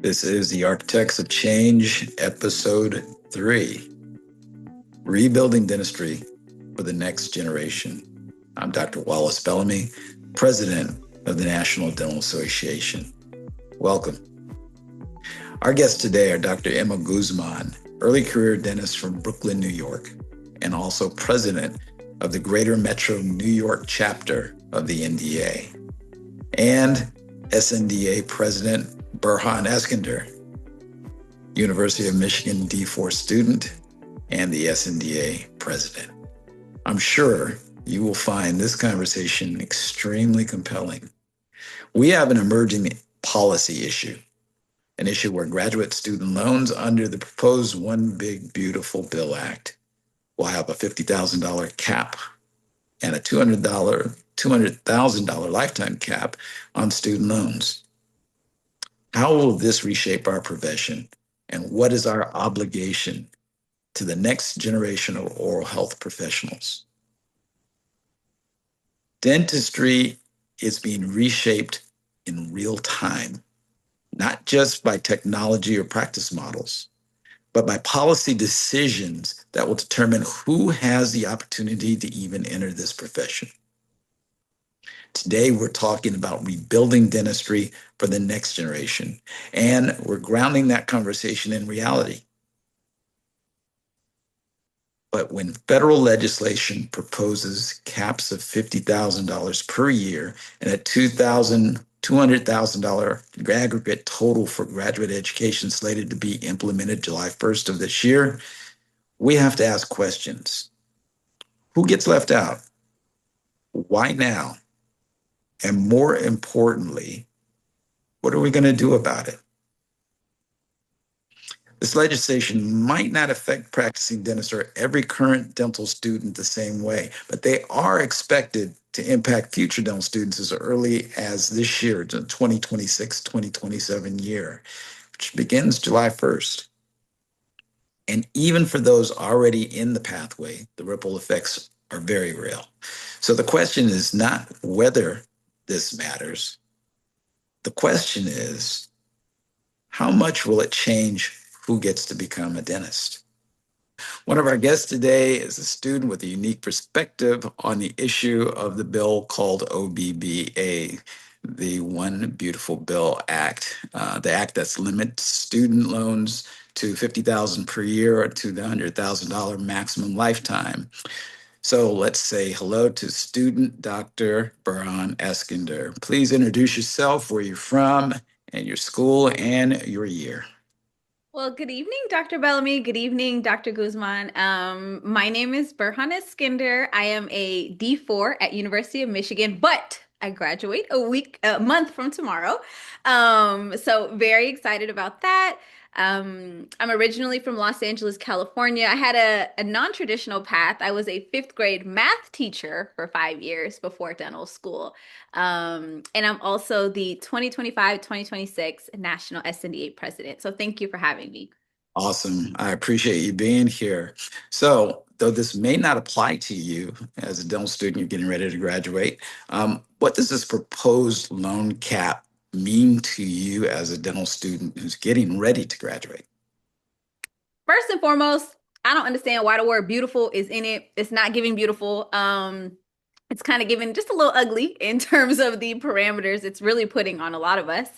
This is the Architects of Change, Episode 3, Rebuilding Dentistry for the Next Generation. I'm Dr. Wallace Bellamy, President of the National Dental Association. Welcome. Our guests today are Dr. Emma Guzman, early career dentist from Brooklyn, New York, and also President of the Greater Metro New York chapter of the NDA, and SNDA President Burhan Eskinder, University of Michigan D4 student and the SNDA president. I'm sure you will find this conversation extremely compelling. We have an emerging policy issue, an issue where graduate student loans under the proposed One Big Beautiful Bill Act will have a $50,000 cap and a $200,000 lifetime cap on student loans. How will this reshape our profession, and what is our obligation to the next generation of oral health professionals? Dentistry is being reshaped in real time, not just by technology or practice models, but by policy decisions that will determine who has the opportunity to even enter this profession. Today, we're talking about rebuilding dentistry for the next generation, and we're grounding that conversation in reality. But when federal legislation proposes caps of $50,000 per year and a $200,000 aggregate total for graduate education slated to be implemented July 1st of this year, we have to ask questions. Who gets left out? Why now? And more importantly, what are we going to do about it? This legislation might not affect practicing dentists or every current dental student the same way, but they are expected to impact future dental students as early as this year, the 2026-2027 year, which begins July 1st. And even for those already in the pathway, the ripple effects are very real. So the question is not whether this matters. The question is, how much will it change who gets to become a dentist? One of our guests today is a student with a unique perspective on the issue of the bill called OBBA, the One Beautiful Bill Act, the act that limits student loans to $50,000 per year or to the $100,000 maximum lifetime. So let's say hello to student Dr. Burhan Eskinder. Please introduce yourself, where you're from, and your school, and your year. Well, good evening, Dr. Bellamy. Good evening, Dr. Guzman. My name is Burhan Eskinder. I am a D4 at University of Michigan, but I graduate a month from tomorrow. So very excited about that. I'm originally from Los Angeles, California. I had a non-traditional path. I was a fifth grade math teacher for 5 years before dental school. And I'm also the 2025-2026 National SNDA President. So thank you for having me. Awesome. I appreciate you being here. So, though this may not apply to you as a dental student, you're getting ready to graduate, what does this proposed loan cap mean to you as a dental student who's getting ready to graduate? First and foremost, I don't understand why the word beautiful is in it. It's not giving beautiful. It's kind of giving just a little ugly in terms of the parameters it's really putting on a lot of us.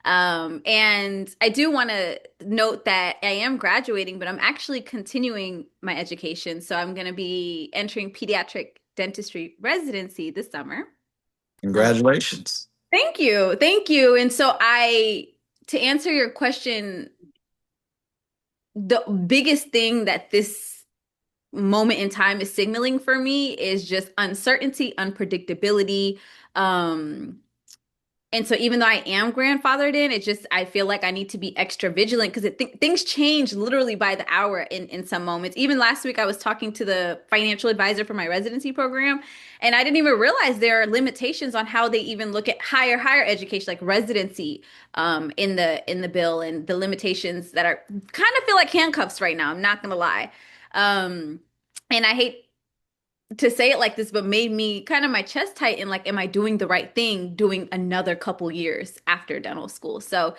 And I do want to note that I am graduating, but I'm actually continuing my education. So I'm going to be entering pediatric dentistry residency this summer. Um, Congratulations. Thank you. Thank you. And so to answer your question, the biggest thing that this moment in time is signaling for me is just uncertainty, unpredictability. Um, and so even though I am grandfathered in, I feel like I need to be extra vigilant because things change literally by the hour in some moments. Even last week, I was talking to the financial advisor for my residency program, and I didn't even realize there are limitations on how they even look at higher education, like residency, in the bill, and the limitations that are kind of feel like handcuffs right now. I'm not gonna lie. Um, and I hate to say it like this, but made me kind of my chest tighten, like, am I doing the right thing doing another couple years after dental school? So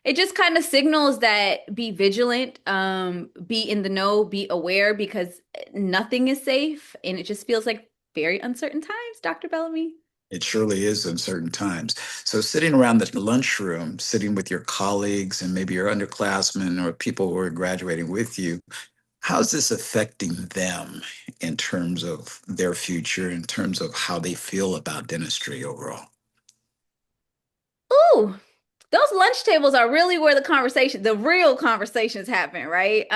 It just kind of signals that be vigilant, be in the know, be aware because nothing is safe and it just feels like very uncertain times, Dr. Bellamy. It surely is in certain times. So, sitting around the lunchroom, sitting with your colleagues and maybe your underclassmen or people who are graduating with you, how's this affecting them in terms of their future, in terms of how they feel about dentistry overall? Ooh, those lunch tables are really where the real conversations happen, right?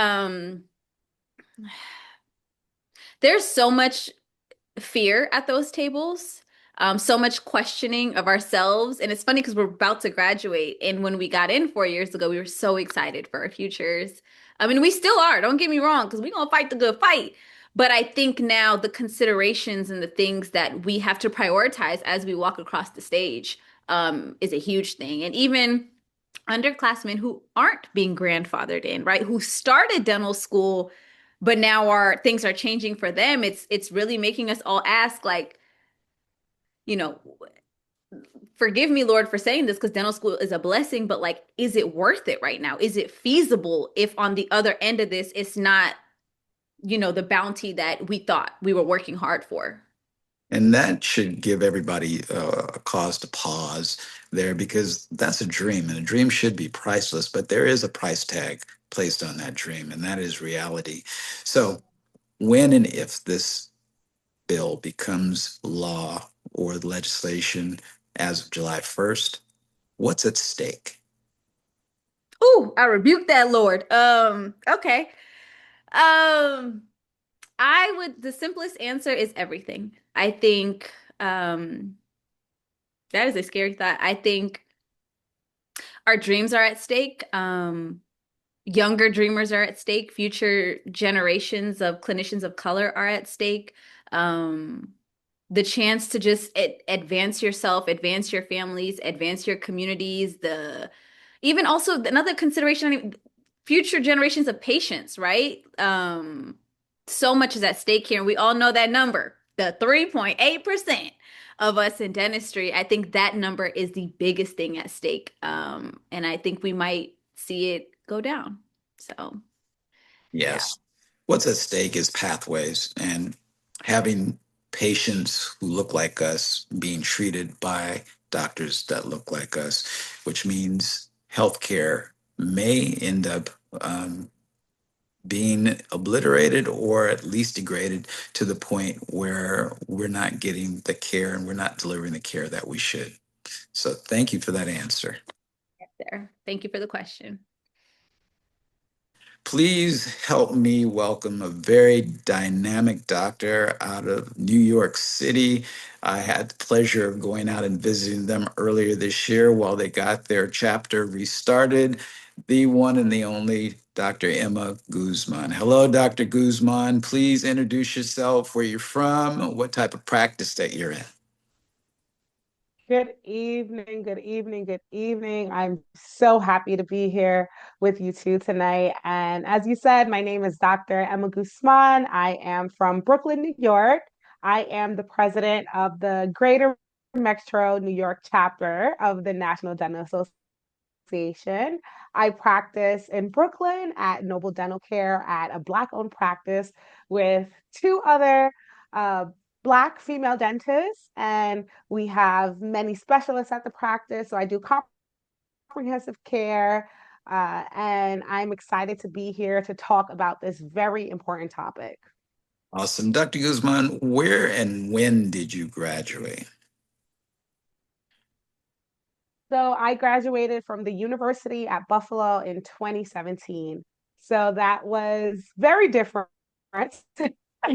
There's so much fear at those tables, so much questioning of ourselves. And it's funny because we're about to graduate. And when we got in 4 years ago, we were so excited for our futures. I mean, we still are, don't get me wrong, because we're going to fight the good fight. But I think now the considerations and the things that we have to prioritize as we walk across the stage is a huge thing. And even underclassmen who aren't being grandfathered in, right? Who started dental school, but now are things are changing for them. It's really making us all ask, like, you know, forgive me, Lord, for saying this because dental school is a blessing, but like, is it worth it right now? Is it feasible if on the other end of this, it's not, the bounty that we thought we were working hard for? And that should give everybody a cause to pause there because that's a dream, and a dream should be priceless, but there is a price tag placed on that dream, and that is reality. So, when and if this bill becomes law or legislation as of July 1st, what's at stake? Ooh, I rebuke that, Lord. Okay. Um, the simplest answer is everything. I think that is a scary thought. I think our dreams are at stake. Younger dreamers are at stake. Future generations of clinicians of color are at stake. Um, the chance to just advance yourself, advance your families, advance your communities, even also another consideration, I mean, future generations of patients, right? So much is at stake here. And we all know that number, the 3.8% of us in dentistry. I think that number is the biggest thing at stake. And I think we might see it go down. So, yeah. Yes. What's at stake is pathways and having patients who look like us being treated by doctors that look like us, which means healthcare may end up being obliterated or at least degraded to the point where we're not getting the care and we're not delivering the care that we should. So, thank you for that answer. There. Thank you for the question. Please help me welcome a very dynamic doctor out of New York City. I had the pleasure of going out and visiting them earlier this year while they got their chapter restarted. The one and the only Dr. Emma Guzman. Hello, Dr. Guzman. Please introduce yourself, where you're from, what type of practice that you're in. Good evening, good evening, good evening. I'm so happy to be here with you two tonight. And as you said, my name is Dr. Emma Guzman. I am from Brooklyn, New York. I am the president of the Greater Metro New York chapter of the National Dental Association. I practice in Brooklyn at Noble Dental Care at a Black-owned practice with two other uh, Black female dentists, and we have many specialists at the practice. So I do comprehensive care, and I'm excited to be here to talk about this very important topic. Awesome. Dr. Guzman, where and when did you graduate? So I graduated from the University at Buffalo in 2017. So that was very different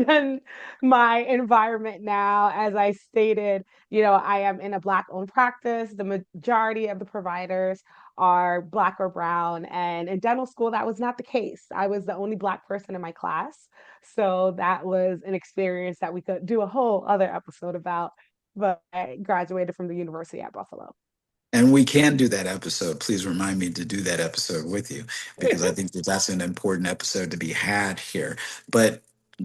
than my environment now. As I stated, I am in a Black-owned practice. The majority of the providers are Black or Brown. And in dental school, that was not the case. I was the only Black person in my class. So that was an experience that we could do a whole other episode about. But I graduated from the University at Buffalo. And we can do that episode. Please remind me to do that episode with you because I think that that's an important episode to be had here. But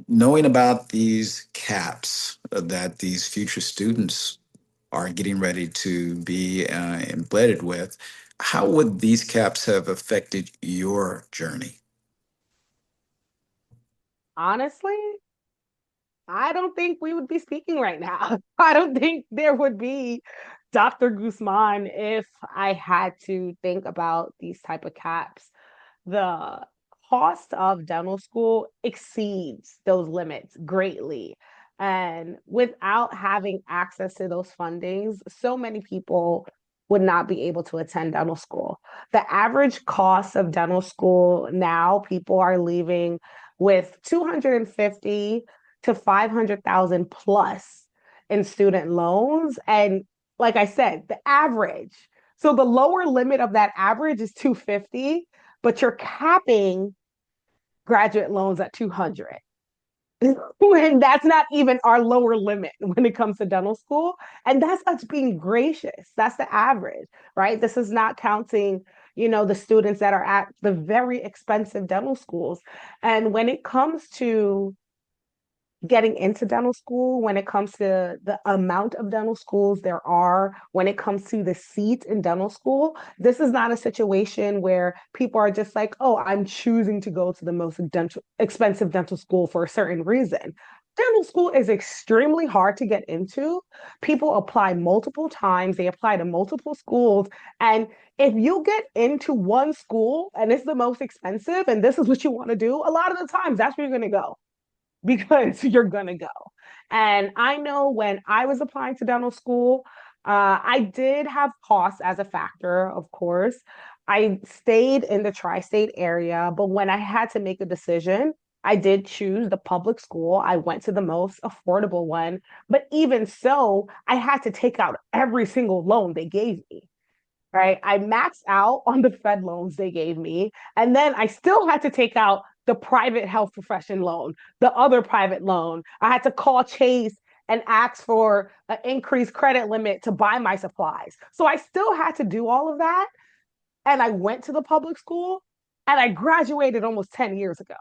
knowing about these caps that these future students are getting ready to be embedded with, How would these caps have affected your journey? Honestly, I don't think we would be speaking right now. I don't think there would be Dr. Guzman if I had to think about these type of caps. The cost of dental school exceeds those limits greatly. And without having access to those fundings, so many people would not be able to attend dental school. The average cost of dental school now, people are leaving with 250 to 500,000 plus in student loans. And like I said, the average. So the lower limit of that average is 250, but you're capping graduate loans at 200. And that's not even our lower limit when it comes to dental school. And that's us being gracious. That's the average, right? This is not counting, the students that are at the very expensive dental schools. And when it comes to getting into dental school, when it comes to the amount of dental schools there are, when it comes to the seats in dental school, this is not a situation where people are just like, oh, I'm choosing to go to the most expensive dental school for a certain reason. Dental school is extremely hard to get into. People apply multiple times, they apply to multiple schools. And if you get into one school and it's the most expensive and this is what you want to do, a lot of the times that's where you're going to go because you're gonna go. And I know when I was applying to dental school, I did have costs as a factor, of course. I stayed in the tri-state area, but when I had to make a decision, I did choose the public school. I went to the most affordable one, but even so, I had to take out every single loan they gave me, right? I maxed out on the Fed loans they gave me. And then I still had to take out the private health profession loan, the other private loan. I had to call Chase and ask for an increased credit limit to buy my supplies. So I still had to do all of that. And I went to the public school and I graduated almost 10 years ago.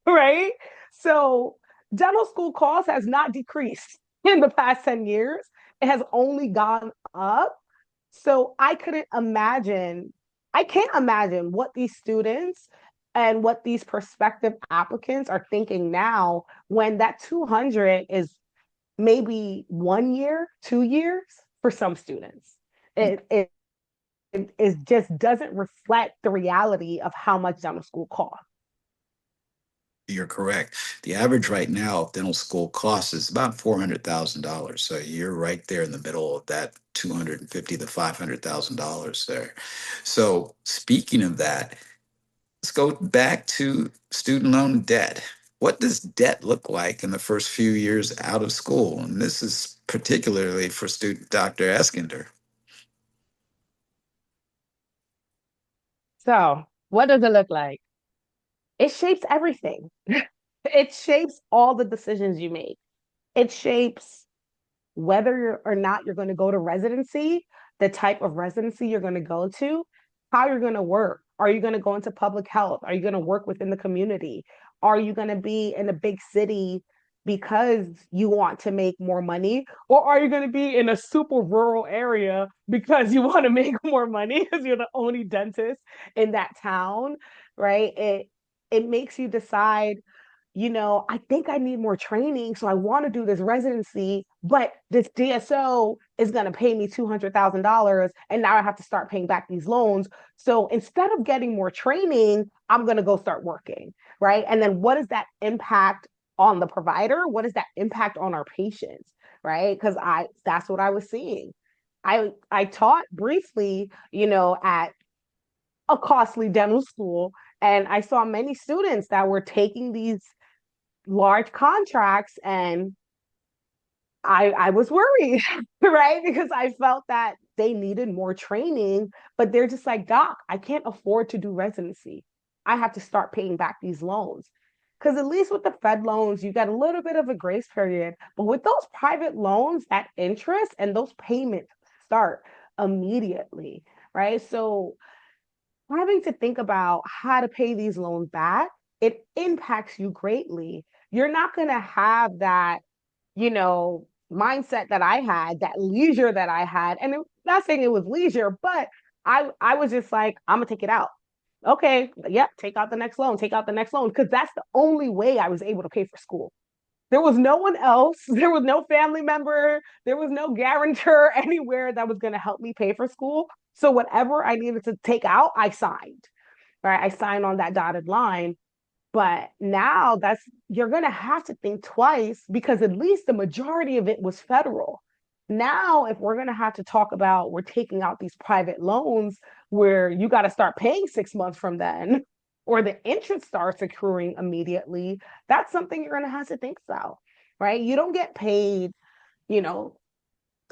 Right? So dental school cost has not decreased in the past 10 years. It has only gone up. So I can't imagine what these students and what these prospective applicants are thinking now when that 200 is maybe 1 year, 2 years for some students. It just doesn't reflect the reality of how much dental school costs. You're correct. The average right now of dental school costs is about $400,000. So you're right there in the middle of that 250 to $500,000 there. So speaking of that, let's go back to student loan debt. What does debt look like in the first few years out of school? And this is particularly for student Dr. Eskinder. So, what does it look like? It shapes everything. It shapes all the decisions you make. It shapes or not you're going to go to residency, the type of residency you're going to go to, how you're going to work. Are you going to go into public health? Are you going to work within the community? Are you going to be in a big city because you want to make more money? Or are you going to be in a super rural area because you want to make more money because you're the only dentist in that town, right? It makes you decide, I think I need more training. So I want to do this residency, but this DSO is going to pay me $200,000. And now I have to start paying back these loans. So instead of getting more training, I'm going to go start working. Right. And then what does that impact on the provider? What does that impact on our patients? Right. Because that's what I was seeing. I taught briefly, at a costly dental school. And I saw many students that were taking these large contracts and I was worried, right? Because I felt that they needed more training, but they're just like, Doc, I can't afford to do residency. I have to start paying back these loans. Because at least with the Fed loans, you get a little bit of a grace period. But with those private loans, that interest and those payments start immediately, right? So having to think about how to pay these loans back, it impacts you greatly. You're not going to have that, mindset that I had, that leisure that I had. And not saying it was leisure, but I was just like, I'm gonna take it out. Okay, yep, take out the next loan, take out the next loan, because that's the only way I was able to pay for school. There was no one else. There was no family member. There was no guarantor anywhere that was going to help me pay for school. So whatever I needed to take out, I signed. Right, I signed on that dotted line. But now that's you're going to have to think twice because at least the majority of it was federal. Now, if we're going to have to talk about we're taking out these private loans where you got to start paying 6 months from then, or the interest starts accruing immediately, that's something you're going to have to think about, right? You don't get paid, you know,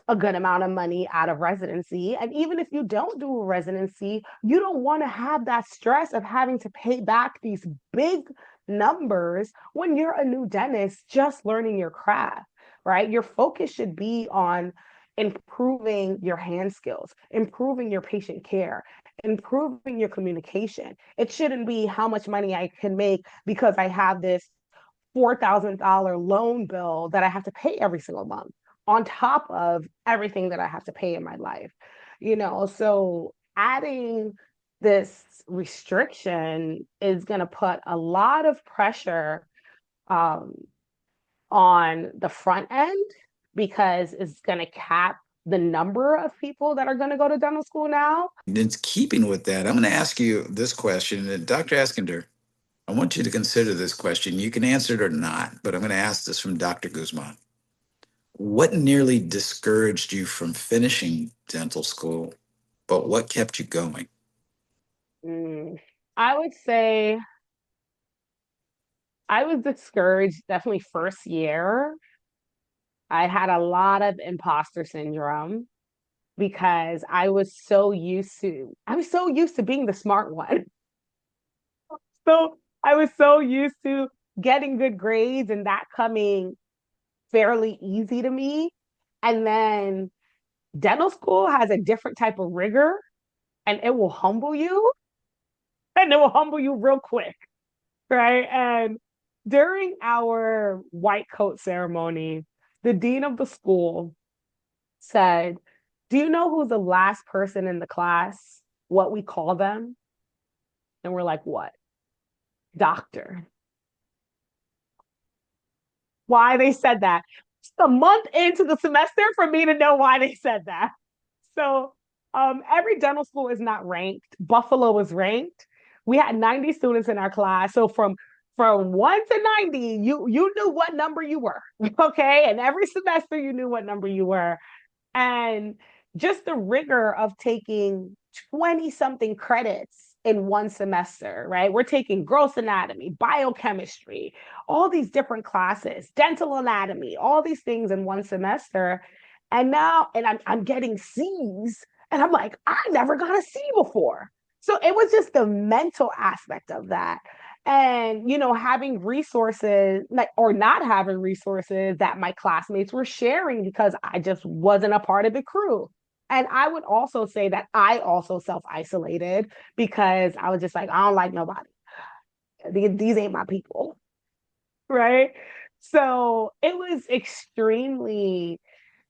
a good amount of money out of residency. And even if you don't do a residency, you don't want to have that stress of having to pay back these big numbers when you're a new dentist just learning your craft, right? Your focus should be on improving your hand skills, improving your patient care, improving your communication. It shouldn't be how much money I can make because I have this $4,000 loan bill that I have to pay every single month on top of everything that I have to pay in my life. So adding this restriction is going to put a lot of pressure um, on the front end because it's going to cap the number of people that are going to go to dental school now. In keeping with that, I'm going to ask you this question. And Dr. Askender, I want you to consider this question. You can answer it or not, but I'm going to ask this from Dr. Guzman. What nearly discouraged you from finishing dental school, but what kept you going? Mm, I would say I was discouraged definitely first year. I had a lot of imposter syndrome because I was so used to being the smart one. So I was so used to getting good grades and that coming fairly easy to me. And then dental school has a different type of rigor and it will humble you and it will humble you real quick. Right. And during our white coat ceremony, the dean of the school said, "Do you know who's the last person in the class? What we call them?" And we're like, "What?" "Doctor." Why they said that? It's a month into the semester for me to know why they said that. So every dental school is not ranked. Buffalo is ranked. We had 90 students in our class. So from 1 to 90, you knew what number you were. Okay. And every semester you knew what number you were. And just the rigor of taking 20 something credits in one semester, right? We're taking gross anatomy, biochemistry, all these different classes, dental anatomy, all these things in one semester. And I'm getting C's. And I'm like, I never got a C before. So it was just the mental aspect of that. And having resources like or not having resources that my classmates were sharing because I just wasn't a part of the crew. And I would also say that I also self-isolated because I was just like, I don't like nobody. These ain't my people. Right. So it was extremely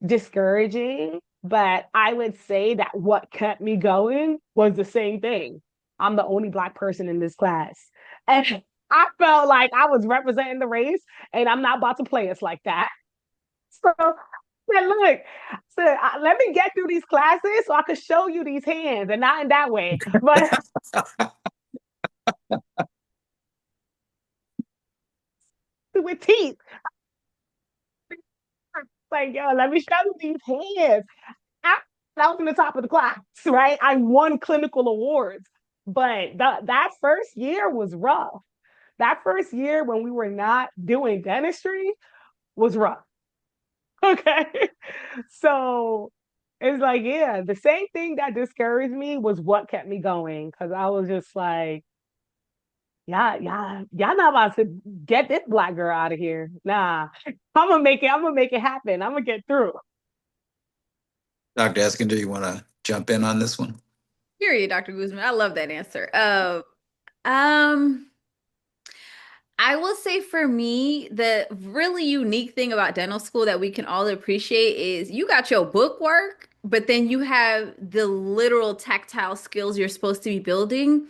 discouraging, but I would say that what kept me going was the same thing. I'm the only Black person in this class. And I felt like I was representing the race, and I'm not about to play us like that. So, look, let me get through these classes so I could show you these hands, and not in that way, but with teeth. Like, yo, let me show you these hands. I was in the top of the class, right? I won clinical awards, but that first year was rough. That first year when we were not doing dentistry was rough. Okay. So it's like, yeah, the same thing that discouraged me was what kept me going because I was just like, y'all not about to get this Black girl out of here. Nah, I'm gonna make it happen. I'm gonna get through. Dr. Askender, do you want to jump in on this one? Period, Dr. Guzman. I love that answer. Um, I will say for me, the really unique thing about dental school that we can all appreciate is you got your book work, but then you have the literal tactile skills you're supposed to be building.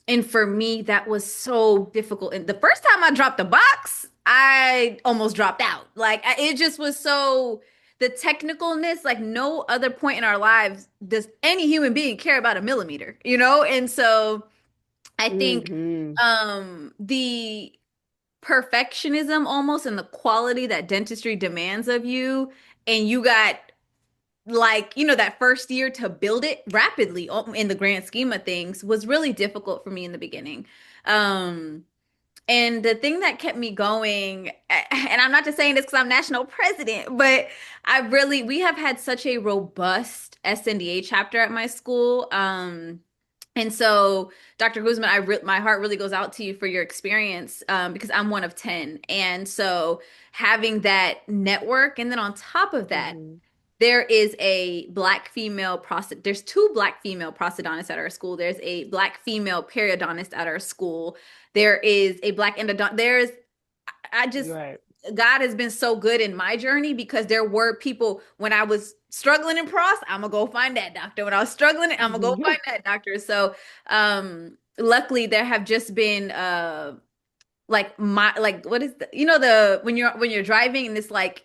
And for me, that was so difficult. And the first time I dropped the box, I almost dropped out. It just was so, the technicalness, like no other point in our lives does any human being care about a millimeter, you know? And so I think Hmm. the perfectionism almost and the quality that dentistry demands of you, and you got that first year to build it rapidly in the grand scheme of things was really difficult for me in the beginning. Um, and the thing that kept me going, and I'm not just saying this because I'm national president, but we have had such a robust SNDA chapter at my school. And so, Dr. Guzman, my heart really goes out to you for your experience, because I'm one of 10. And so, having that network, and then on top of that, Hmm. there is a black female there's two black female prosthodontists at our school. There's a black female periodontist at our school. There is a black endodontist. I just, Right. God has been so good in my journey because there were people when I was struggling in pros, I'm gonna go find that doctor. When I was struggling, I'm gonna go find that doctor. So, luckily there have just been, what is the when you're driving and it's like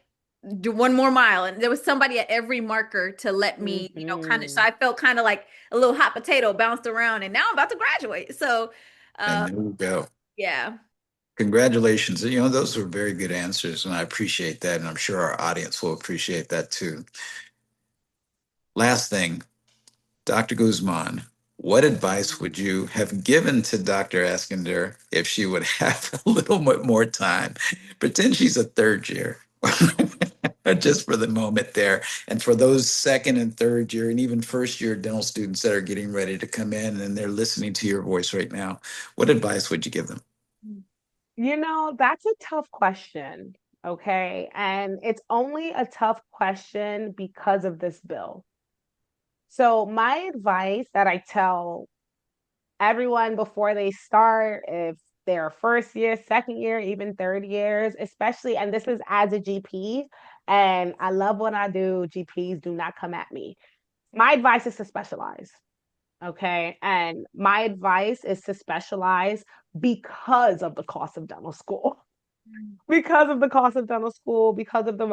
do one more mile, and there was somebody at every marker to let me, kind of, so Hmm. I felt kind of like a little hot potato bounced around, and now I'm about to graduate. So, And uh, there we go. yeah. Congratulations. Those were very good answers, and I appreciate that. And I'm sure our audience will appreciate that too. Last thing, Dr. Guzman, what advice would you have given to Dr. Askender if she would have a little bit more time? Pretend she's a third year, just for the moment there. And for those second and third year, and even first year dental students that are getting ready to come in and they're listening to your voice right now, what advice would you give them? That's a tough question. Okay. And it's only a tough question because of this bill. So, my advice that I tell everyone before they start, if they're first year, second year, even third years, especially, and this is as a GP, and I love what I do, GPs do not come at me. My advice is to specialize. Okay. And my advice is to specialize because of the cost of dental school. Because of the cost of dental school, because of the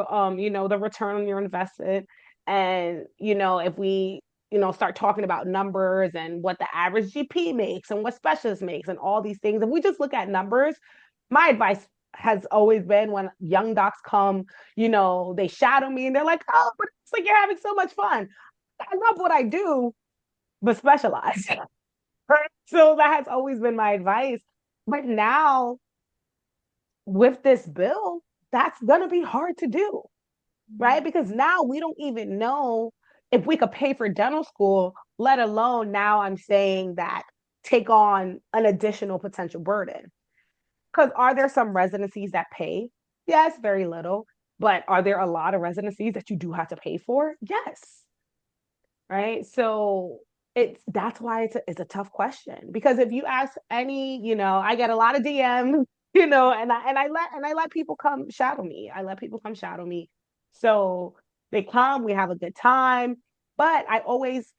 return on your investment. And, if we, start talking about numbers and what the average GP makes and what specialist makes and all these things, if we just look at numbers, my advice has always been when young docs come, they shadow me and they're like, oh, but it's like you're having so much fun. I love what I do, but specialize. Right? So that has always been my advice. But now with this bill, that's going to be hard to do, right? Because now we don't even know if we could pay for dental school, let alone now I'm saying that take on an additional potential burden. Because are there some residencies that pay? Yes, very little. But are there a lot of residencies that you do have to pay for? Yes, right? So that's why it's a tough question because if you ask any, I get a lot of DMs, and I let people come shadow me. I let people come shadow me. So they come, we have a good time, but I always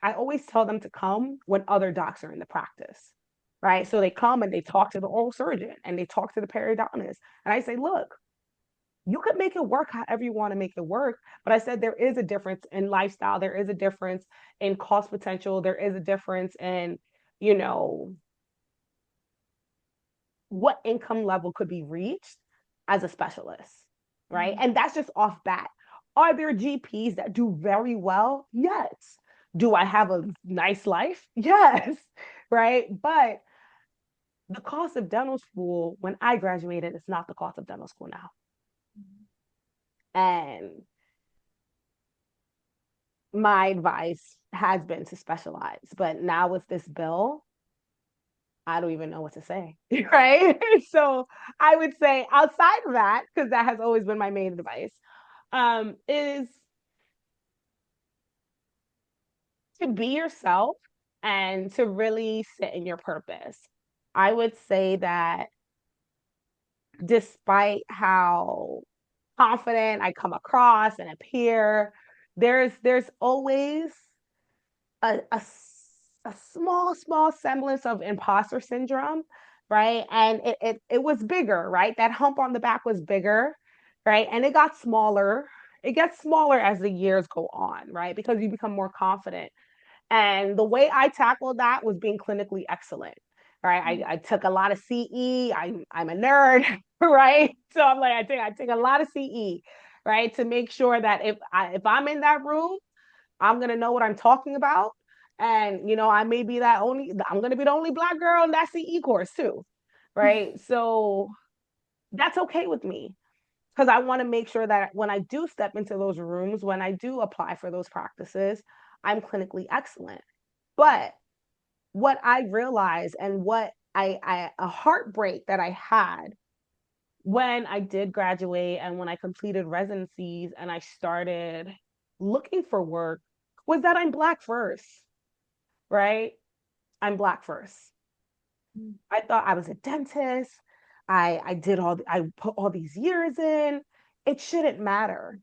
tell them to come when other docs are in the practice. Right. So they come and they talk to the oral surgeon and they talk to the periodontist. And I say, look, you could make it work however you want to make it work. But I said there is a difference in lifestyle, there is a difference in cost potential, there is a difference in, you know, what income level could be reached as a specialist, right? And that's just off bat. Are there GPs that do very well? Yes. Do I have a nice life? Yes. Right. But the cost of dental school when I graduated is not the cost of dental school now. And my advice has been to specialize. But now with this bill, I don't even know what to say. Right. So I would say outside of that, because that has always been my main advice, is to be yourself and to really sit in your purpose. I would say that despite how confident I come across and appear, there's always a small semblance of imposter syndrome, right? And it was bigger, right? That hump on the back was bigger, right? And it got smaller. It gets smaller as the years go on, right? Because you become more confident. And the way I tackled that was being clinically excellent. Right. I took a lot of CE. I'm a nerd, right? So I'm like, I take a lot of CE, right? To make sure that if I'm in that room, I'm gonna know what I'm talking about. And I may be I'm gonna be the only Black girl in that CE course too. Right. So that's okay with me because I want to make sure that when I do step into those rooms, when I do apply for those practices, I'm clinically excellent. But what I realized and what a heartbreak that I had when I did graduate and when I completed residencies and I started looking for work was that I'm Black first, right? I'm Black first. I thought I was a dentist. I put all these years in. It shouldn't matter.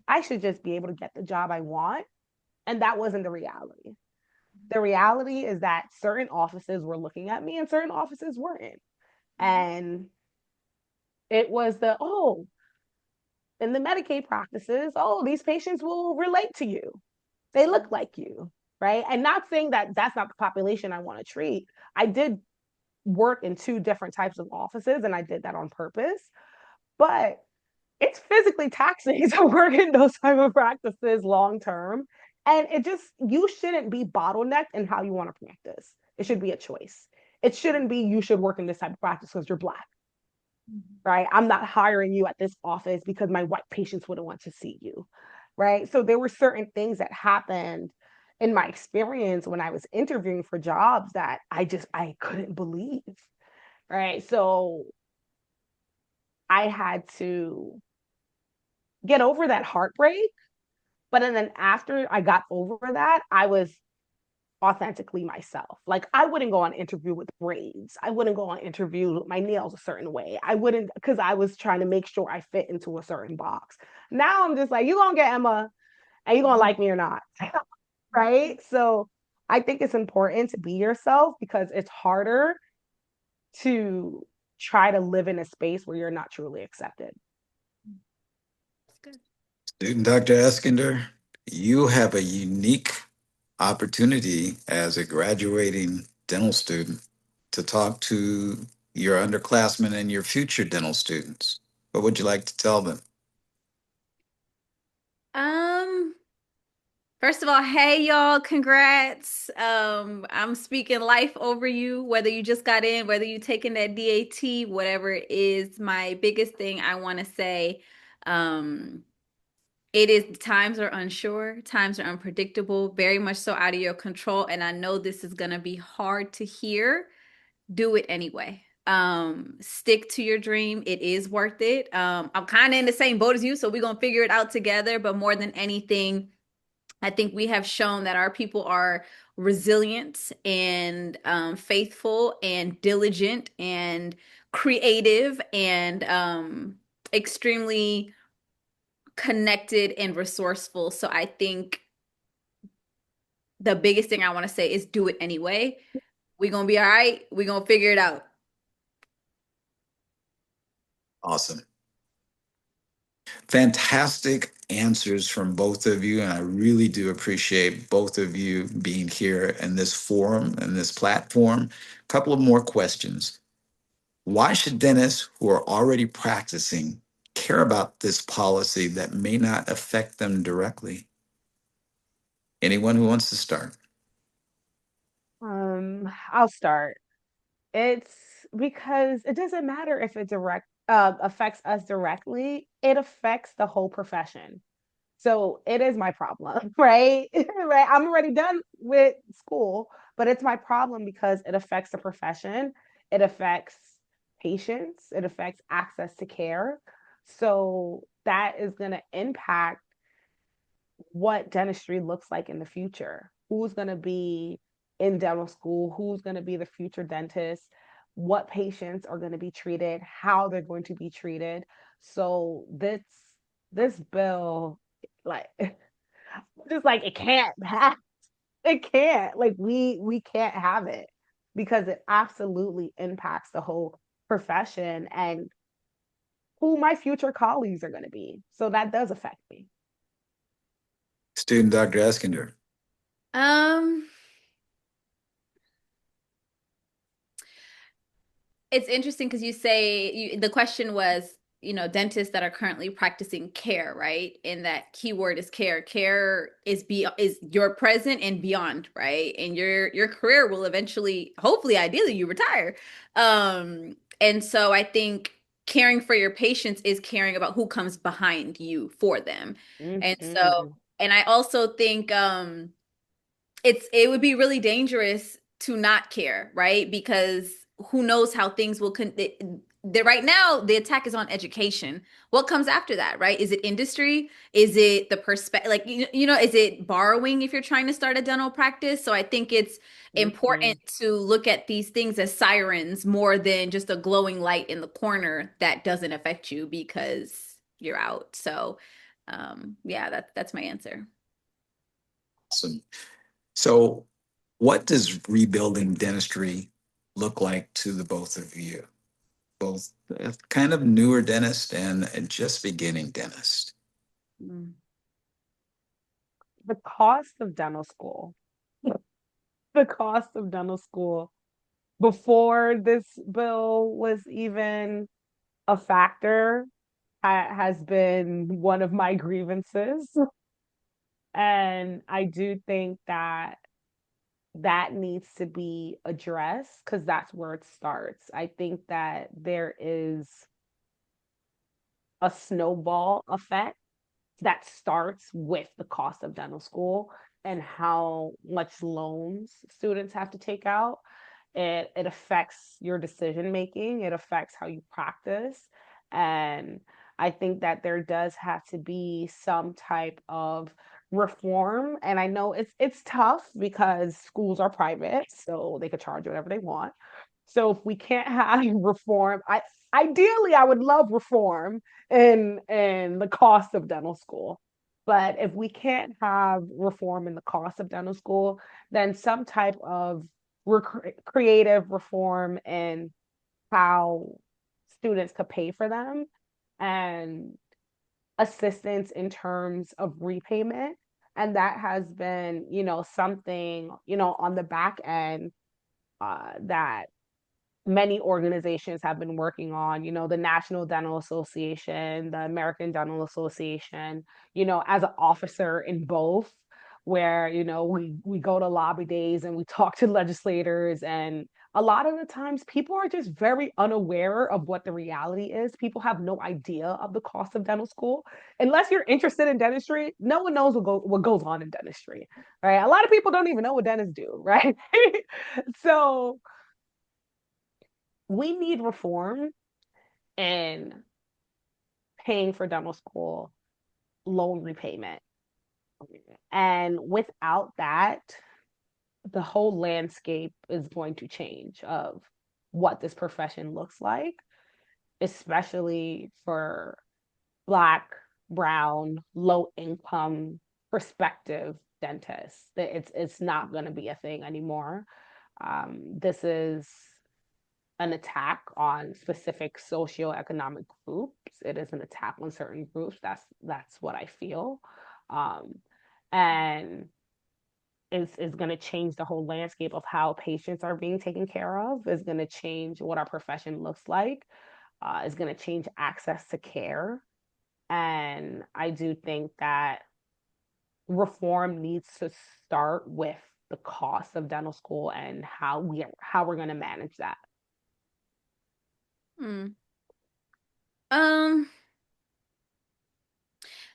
I should just be able to get the job I want. And that wasn't the reality. The reality is that certain offices were looking at me and certain offices weren't. And it was in the Medicaid practices, these patients will relate to you. They look like you, right? And not saying that that's not the population I want to treat. I did work in two different types of offices and I did that on purpose. But it's physically taxing to work in those type of practices long term. And you shouldn't be bottlenecked in how you want to practice. It should be a choice. It shouldn't be you should work in this type of practice because you're Black, right? I'm not hiring you at this office because my white patients wouldn't want to see you, right? So there were certain things that happened in my experience when I was interviewing for jobs that I couldn't believe, right? So I had to get over that heartbreak. But then after I got over that, I was authentically myself. Like I wouldn't go on interview with braids. I wouldn't go on interview with my nails a certain way. I wouldn't because I was trying to make sure I fit into a certain box. Now I'm just like, you gonna get Emma and you gonna like me or not. Right. So I think it's important to be yourself because it's harder to try to live in a space where you're not truly accepted. That's good. Student Dr. Eskinder, you have a unique opportunity as a graduating dental student to talk to your underclassmen and your future dental students. What would you like to tell them? Um, First of all, hey y'all, congrats. I'm speaking life over you, whether you just got in, whether you taking that DAT, whatever it is. My biggest thing I want to say, um, it is times are unsure, times are unpredictable, very much so out of your control. And I know this is gonna be hard to hear. Do it anyway. Stick to your dream. It is worth it. I'm kind of in the same boat as you, so we're gonna figure it out together. But more than anything, I think we have shown that our people are resilient and faithful and diligent and creative and extremely connected and resourceful. So I think the biggest thing I want to say is do it anyway. We're going to be all right. We're going to figure it out. Awesome. Fantastic answers from both of you. And I really do appreciate both of you being here in this forum and this platform. A couple of more questions. Why should dentists who are already practicing care about this policy that may not affect them directly? Anyone who wants to start? I'll start. It's because it doesn't matter if it direct affects us directly, it affects the whole profession. So it is my problem, right? Right. I'm already done with school, but it's my problem because it affects the profession. It affects patients. It affects access to care. So that is going to impact what dentistry looks like in the future. Who's going to be in dental school? Who's going to be the future dentist? what patients are going to be treated, how they're going to be treated. So this bill, like, just like it can't have, it can't, like, we can't have it because it absolutely impacts the whole profession and who my future colleagues are going to be. So that does affect me. Student Dr. Eskinder. Um, it's interesting because you say the question was, dentists that are currently practicing care, right? And that keyword is care. Care is your present and beyond, right? And your career will eventually, hopefully, ideally, you retire. And so I think caring for your patients is caring about who comes behind you for them. And so, Mm-hmm. and I also think it would be really dangerous to not care, right? Because who knows how things will right now the attack is on education. What comes after that, right? Is it industry? Is it the perspective, like, is it borrowing if you're trying to start a dental practice? So I think it's Mm-hmm. important to look at these things as sirens more than just a glowing light in the corner that doesn't affect you because you're out. So yeah, that's my answer. Awesome. So, what does rebuilding dentistry look like to the both of you? Both kind of newer dentist and just beginning dentist. Mm. The cost of dental school, the cost of dental school before this bill was even a factor has been one of my grievances. And I do think that that needs to be addressed because that's where it starts. I think that there is a snowball effect that starts with the cost of dental school and how much loans students have to take out. It affects your decision making, it affects how you practice. And I think that there does have to be some type of reform. And I know it's tough because schools are private, so they could charge whatever they want. So if we can't have reform, ideally I would love reform in the cost of dental school. But if we can't have reform in the cost of dental school, then some type of creative reform in how students could pay for them and assistance in terms of repayment. And that has been, something, on the back end that many organizations have been working on, the National Dental Association, the American Dental Association, as an officer in both, where, we go to lobby days and we talk to legislators. And a lot of the times people are just very unaware of what the reality is. People have no idea of the cost of dental school. Unless you're interested in dentistry, no one knows what goes on in dentistry, right? A lot of people don't even know what dentists do, right? So we need reform in paying for dental school, loan repayment. And without that, the whole landscape is going to change of what this profession looks like, especially for Black, Brown, low income perspective dentists. It's not going to be a thing anymore. This is an attack on specific socioeconomic groups. It is an attack on certain groups. That's what I feel. Um, and is going to change the whole landscape of how patients are being taken care of, is going to change what our profession looks like, is going to change access to care. And I do think that reform needs to start with the cost of dental school and how we're going to manage that. Hmm. Um,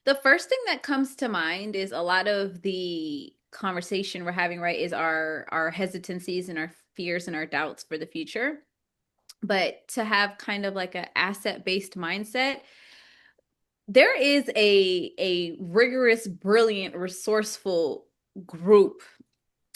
the first thing that comes to mind is a lot of the conversation we're having, right, is our hesitancies and our fears and our doubts for the future. But to have kind of like an asset-based mindset, there is a rigorous, brilliant, resourceful group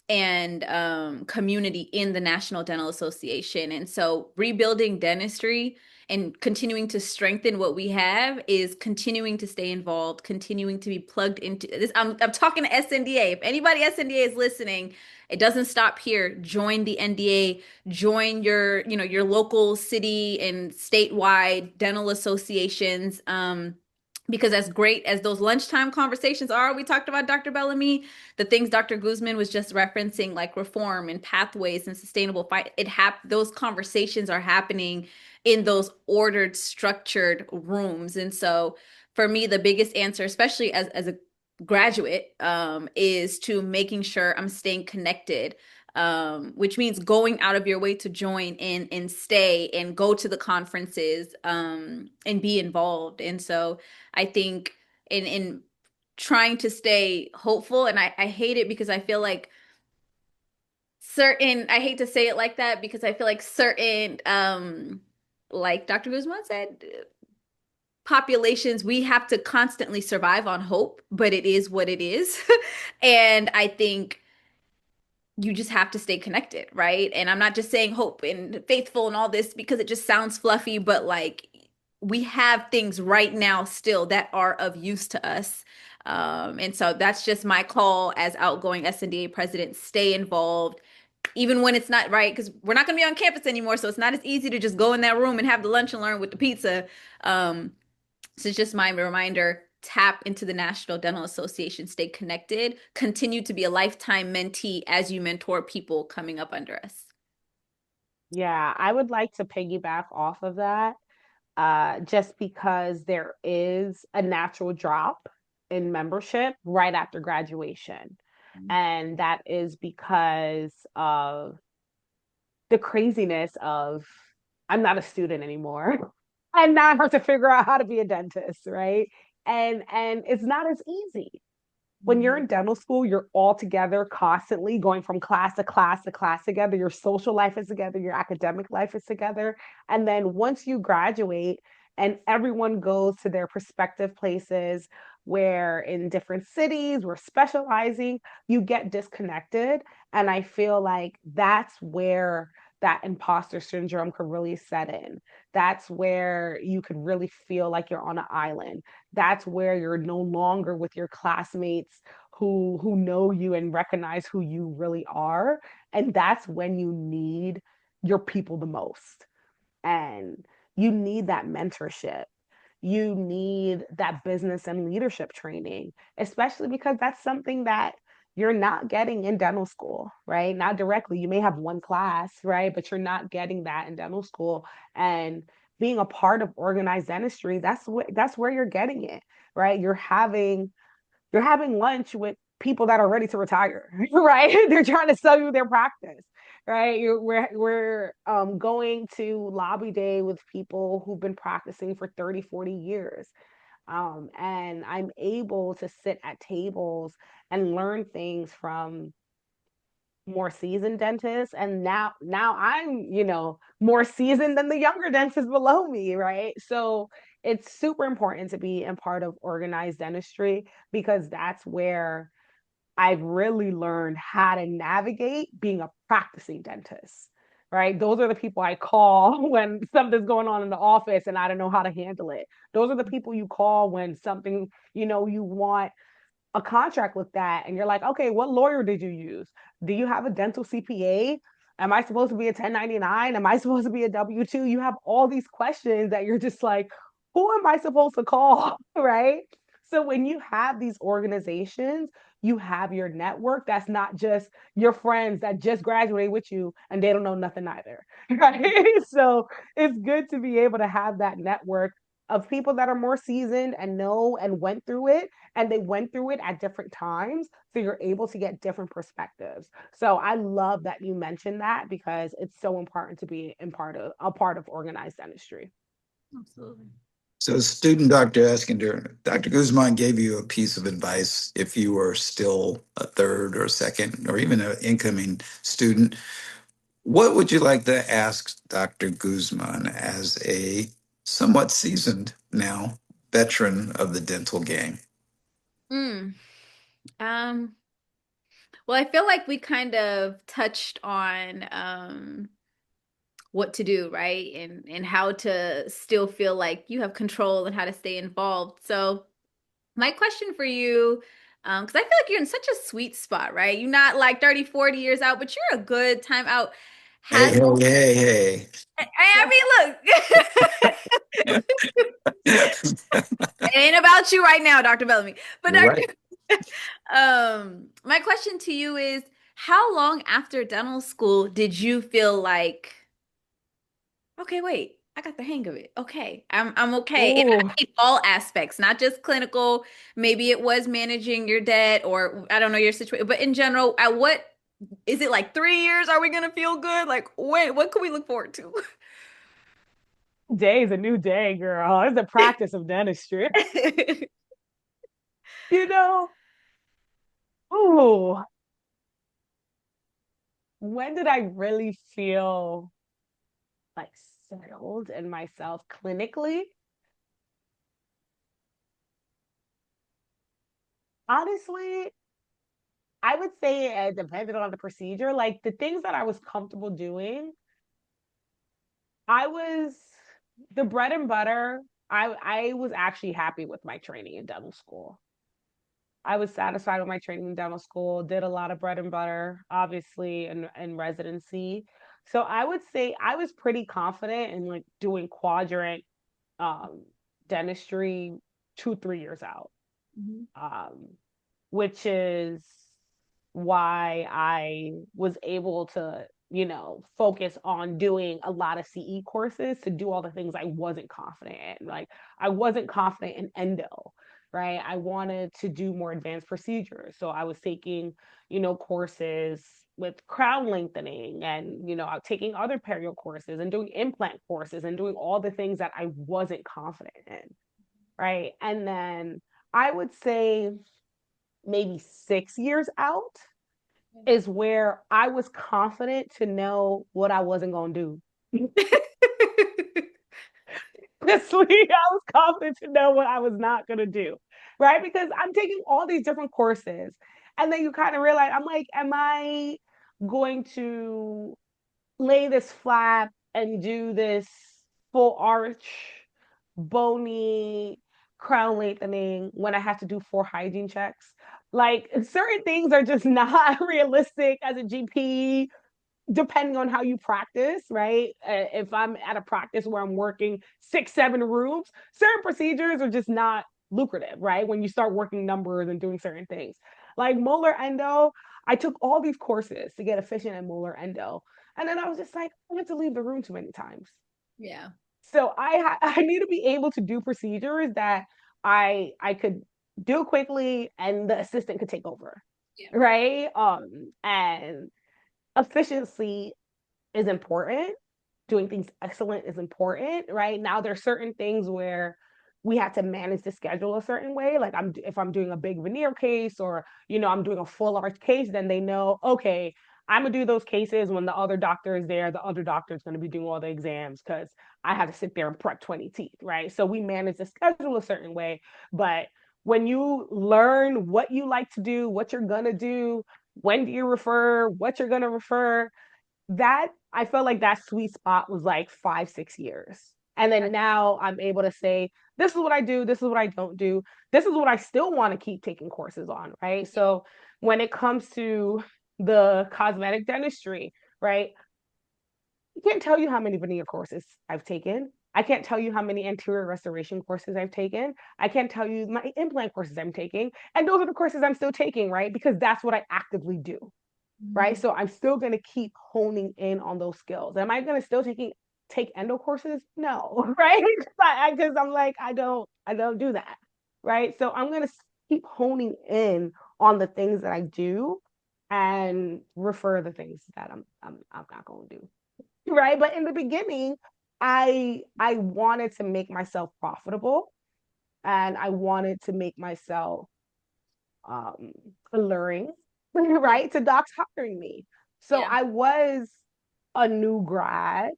and community in the National Dental Association. And so rebuilding dentistry and continuing to strengthen what we have is continuing to stay involved, continuing to be plugged into this. I'm talking to SNDA. If anybody SNDA is listening, it doesn't stop here. Join the NDA, join your local city and statewide dental associations. Because as great as those lunchtime conversations are, we talked about Dr. Bellamy, the things Dr. Guzman was just referencing, like reform and pathways and sustainable fight, those conversations are happening in those ordered, structured rooms. And so for me, the biggest answer, especially as a graduate, is to making sure I'm staying connected. Which means going out of your way to join in and stay and go to the conferences, and be involved. And so I think in trying to stay hopeful, and I hate it because I feel like I hate to say it like that because I feel like certain like Dr. Guzman said, populations, we have to constantly survive on hope, but it is what it is. And I think you just have to stay connected, right? And I'm not just saying hope and faithful and all this because it just sounds fluffy, but like we have things right now still that are of use to us. And so that's just my call as outgoing SNDA president. Stay involved, even when it's not right, because we're not going to be on campus anymore. So it's not as easy to just go in that room and have the lunch and learn with the pizza. So it's just my reminder, tap into the National Dental Association, stay connected, continue to be a lifetime mentee as you mentor people coming up under us. Yeah, I would like to piggyback off of that, just because there is a natural drop in membership right after graduation. And that is because of the craziness of I'm not a student anymore. And now I have to figure out how to be a dentist, right? And it's not as easy. When you're in dental school, you're all together constantly going from class to class to class together. Your social life is together, your academic life is together. And then once you graduate and everyone goes to their prospective places, where in different cities, we're specializing, you get disconnected. And I feel like that's where that imposter syndrome could really set in. That's where you could really feel like you're on an island. That's where you're no longer with your classmates who know you and recognize who you really are. And that's when you need your people the most. And you need that mentorship. You need that business and leadership training, especially because that's something that you're not getting in dental school, right? Not directly. You may have one class, right? But you're not getting that in dental school. And being a part of organized dentistry, that's where you're getting it, right? You're having lunch with people that are ready to retire, right? They're trying to sell you their practice, right? We're going to lobby day with people who've been practicing for 30, 40 years. And I'm able to sit at tables and learn things from more seasoned dentists, and now I'm more seasoned than the younger dentists below me, right? So it's super important to be a part of organized dentistry, because that's where I've really learned how to navigate being a practicing dentist, right? Those are the people I call when something's going on in the office and I don't know how to handle it. Those are the people you call when something, you want a contract with that and you're like, okay, what lawyer did you use? Do you have a dental CPA? Am I supposed to be a 1099? Am I supposed to be a W-2? You have all these questions that you're just like, who am I supposed to call? Right? So when you have these organizations, you have your network that's not just your friends that just graduated with you and they don't know nothing either. Right? So it's good to be able to have that network of people that are more seasoned and know and went through it, and they went through it at different times, so you're able to get different perspectives. So I love that you mentioned that, because it's so important to be in part of organized dentistry. Absolutely. So, student Dr. Eskinder, Dr. Guzman gave you a piece of advice if you were still a third or second or even an incoming student. What would you like to ask Dr. Guzman as a somewhat seasoned now veteran of the dental game? Mm. Um, Well, I feel like we kind of touched on what to do, right? And how to still feel like you have control and how to stay involved. So, my question for you, because I feel like you're in such a sweet spot, right? You're not like 30, 40 years out, but you're a good time out. Hey, Has hey, I mean, look, hey, it ain't about you right now, Dr. Bellamy. But You're right. Dr. My question to you is, how long after dental school did you feel like, okay, wait, I got the hang of it. Okay, I'm okay. And Ooh, I mean all aspects, not just clinical. Maybe it was managing your debt, or I don't know your situation, but in general, at what is it like 3 years? Are we gonna feel good? Like, when? What can we look forward to? day is a new day, girl. It's the practice of dentistry. You know, ooh, when did I really feel like settled in myself clinically? Honestly, I would say it depended on the procedure. Like the things that I was comfortable doing, I was the bread and butter. I was actually happy with my training in dental school. I was satisfied with my training in dental school, did a lot of bread and butter, obviously, in residency. So I would say I was pretty confident in like doing quadrant um, dentistry 2, 3 years out, Mhm. um, which is why I was able to, focus on doing a lot of CE courses to do all the things I wasn't confident in. Like I wasn't confident in endo, right? I wanted to do more advanced procedures. So I was taking, courses with crown lengthening and, taking other perio courses and doing implant courses and doing all the things that I wasn't confident in, right? And then I would say maybe 6 years out is where I was confident to know what I wasn't going to do. Honestly, I was confident to know what I was not going to do, right? Because I'm taking all these different courses. And then you kind of realize, I'm like, am I going to lay this flat and do this full arch, bony crown lengthening when I have to do 4 hygiene checks? Like certain things are just not realistic as a GP, depending on how you practice, right? If I'm at a practice where I'm working 6, 7 rooms, certain procedures are just not lucrative, right? When you start working numbers and doing certain things. Like molar endo, I took all these courses to get efficient at molar endo. And then I was just like, I had to leave the room too many times. Yeah. So I need to be able to do procedures that I could do quickly and the assistant could take over. Yeah. Right. And efficiency is important. Doing things excellent is important, right? Now there's certain things where we have to manage the schedule a certain way. Like if I'm doing a big veneer case or I'm doing a full arch case, then they know, okay, I'm gonna do those cases when the other doctor is there. The other doctor is gonna be doing all the exams because I have to sit there and prep 20 teeth, right? So we manage the schedule a certain way. But when you learn what you like to do, what you're gonna do, when do you refer, what you're gonna refer, that I felt like that sweet spot was like 5, 6 years. And then now I'm able to say, this is what I do, this is what I don't do, this is what I still want to keep taking courses on, right? So when it comes to the cosmetic dentistry, right? I can't tell you how many veneer courses I've taken. I can't tell you how many anterior restoration courses I've taken. I can't tell you my implant courses I'm taking. And those are the courses I'm still taking, right? Because that's what I actively do, right? Mhm. So I'm still going to keep honing in on those skills. Am I going to still take endo courses? No, right? Because I'm like I don't do that, right? So I'm going to keep honing in on the things that I do and refer the things that I'm not going to do, right? But in the beginning, I wanted to make myself profitable and I wanted to make myself um, alluring, Yeah. right, to docs hiring me. So Yeah. I was a new grad,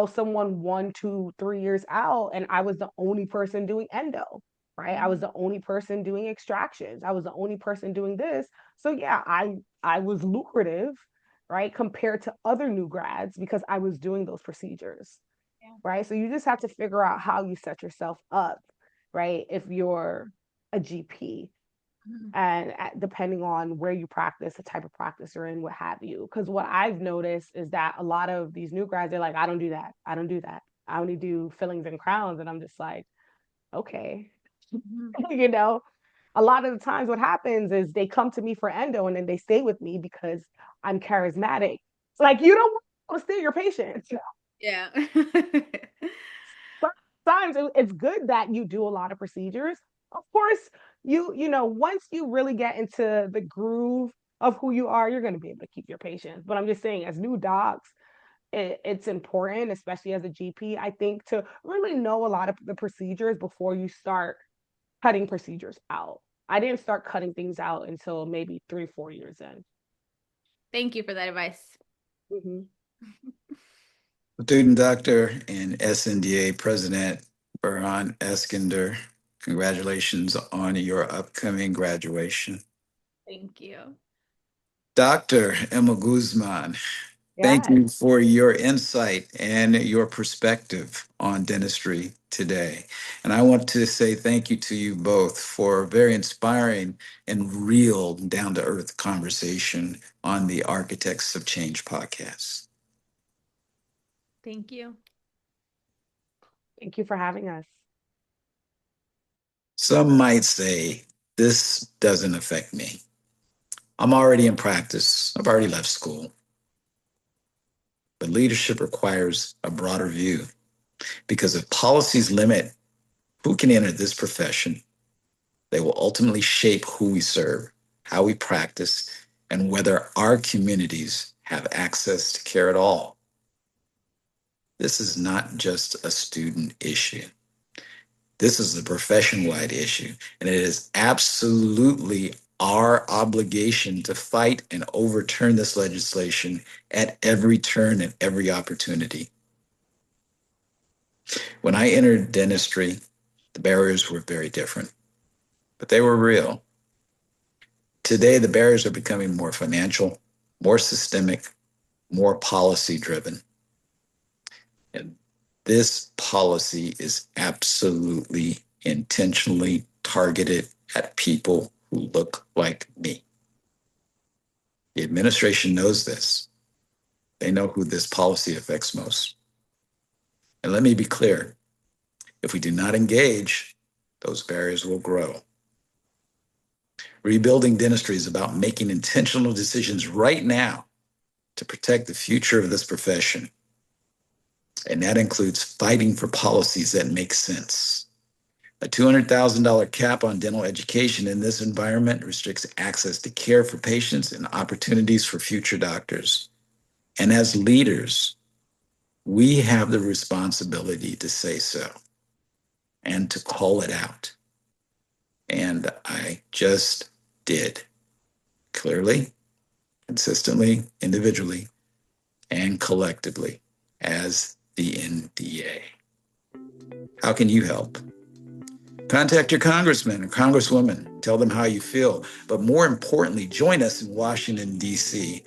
someone 1, 2, 3 years out, and I was the only person doing endo, right? I was Mhm. the only person doing extractions. I was the only person doing this. So yeah, I was lucrative, right, compared to other new grads because I was doing those procedures, Yeah. right? So you just have to figure out how you set yourself up, right? If you're a GP, Mhm. and depending on where you practice, the type of practice you're in, what have you. Because what I've noticed is that a lot of these new grads, they're like, I don't do that. I don't do that. I only do fillings and crowns. And I'm just like, okay, Mhm. you know, a lot of the times what happens is they come to me for endo and then they stay with me because I'm charismatic. It's like, you don't want to stay your patient. Yeah. Sometimes it's good that you do a lot of procedures. Of course, once you really get into the groove of who you are, you're going to be able to keep your patients. But I'm just saying, as new docs, it's important, especially as a GP, I think, to really know a lot of the procedures before you start cutting procedures out. I didn't start cutting things out until maybe 3, 4 years in. Thank you for that advice. Mm-hmm. Student doctor and SNDA president Burhan Eskinder, congratulations on your upcoming graduation. Thank you. Dr. Emma Guzman, thank Yes. you for your insight and your perspective on dentistry today. And I want to say thank you to you both for a very inspiring and real, down to earth conversation on the Architects of Change podcast. Thank you. Thank you for having us. Some might say this doesn't affect me. I'm already in practice, I've already left school. But leadership requires a broader view because if policies limit who can enter this profession, they will ultimately shape who we serve, how we practice, and whether our communities have access to care at all. This is not just a student issue. This is a profession-wide issue, and it is absolutely our obligation to fight and overturn this legislation at every turn and every opportunity. When I entered dentistry, the barriers were very different, but they were real. Today, the barriers are becoming more financial, more systemic, more policy driven. And this policy is absolutely intentionally targeted at people who look like me. The administration knows this. They know who this policy affects most. And let me be clear, if we do not engage, those barriers will grow. Rebuilding dentistry is about making intentional decisions right now to protect the future of this profession. And that includes fighting for policies that make sense. A $200,000 cap on dental education in this environment restricts access to care for patients and opportunities for future doctors. And as leaders, we have the responsibility to say so and to call it out. And I just did, clearly, consistently, individually, and collectively as the NDA. How can you help? Contact your congressman or congresswoman. Tell them how you feel. But more importantly, join us in Washington, D.C.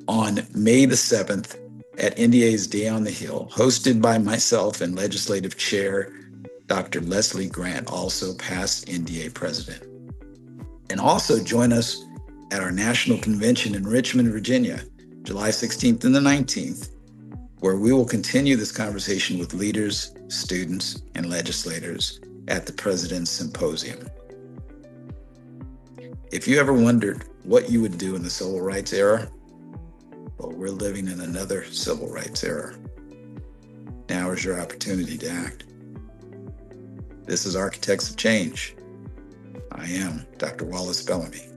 on May the 7th at NDA's Day on the Hill, hosted by myself and Legislative Chair Dr. Leslie Grant, also past NDA president. And also join us at our national convention in Richmond, Virginia, July 16th and the 19th, where we will continue this conversation with leaders, students, and legislators at the President's Symposium. If you ever wondered what you would do in the civil rights era, well, we're living in another civil rights era. Now is your opportunity to act. This is Architects of Change. I am Dr. Wallace Bellamy.